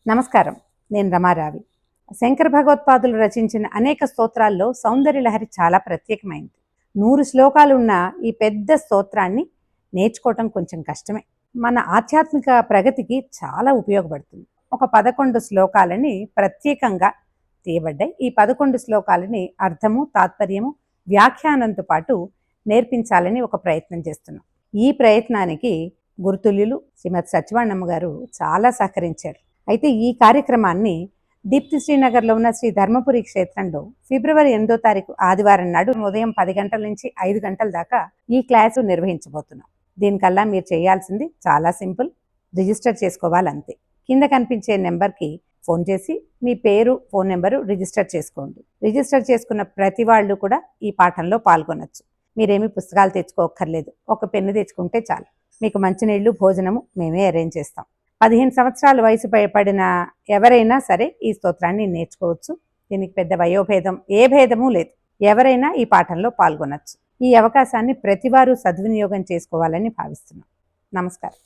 నమస్కారం. నేను రమారావి. శంకర భగవత్పాదులు రచించిన అనేక స్తోత్రాల్లో సౌందర్యలహరి చాలా ప్రత్యేకమైంది. 100 శ్లోకాలున్న ఈ పెద్ద స్తోత్రాన్ని నేర్చుకోవటం కొంచెం కష్టమే. మన ఆధ్యాత్మిక ప్రగతికి చాలా ఉపయోగపడుతుంది. ఒక 11 శ్లోకాలని ప్రత్యేకంగా తీయబడ్డాయి. ఈ 11 శ్లోకాలని అర్థము, తాత్పర్యము, వ్యాఖ్యానంతో పాటు నేర్పించాలని ఒక ప్రయత్నం చేస్తున్నాం. ఈ ప్రయత్నానికి గురుతుల్యులు శ్రీమతి సత్యవాణమ్మ గారు చాలా సహకరించారు. అయితే ఈ కార్యక్రమాన్ని దీప్తి శ్రీనగర్లో ఉన్న శ్రీ ధర్మపురి క్షేత్రంలో ఫిబ్రవరి 8వ తారీఖు ఆదివారం నాడు ఉదయం 10 గంటల నుంచి 5 గంటల దాకా ఈ క్లాసు నిర్వహించబోతున్నాం. దీనికల్లా మీరు చేయాల్సింది చాలా సింపుల్. రిజిస్టర్ చేసుకోవాలంతే. కింద కనిపించే నెంబర్కి ఫోన్ చేసి మీ పేరు, ఫోన్ నెంబరు రిజిస్టర్ చేసుకోండి. రిజిస్టర్ చేసుకున్న ప్రతి వాళ్ళు కూడా ఈ పాఠంలో పాల్గొనొచ్చు. మీరేమీ పుస్తకాలు తెచ్చుకోక్కర్లేదు. ఒక పెన్ను తెచ్చుకుంటే చాలు. మీకు మంచినీళ్ళు, భోజనము మేమే అరేంజ్ చేస్తాం. 15 సంవత్సరాల వయసు పడిన ఎవరైనా సరే ఈ స్తోత్రాన్ని నేర్చుకోవచ్చు. దీనికి పెద్ద వయోభేదం ఏ భేదము లేదు. ఎవరైనా ఈ పాఠంలో పాల్గొనవచ్చు. ఈ అవకాశాన్ని ప్రతివారు సద్వినియోగం చేసుకోవాలని భావిస్తున్నాం. నమస్కారం.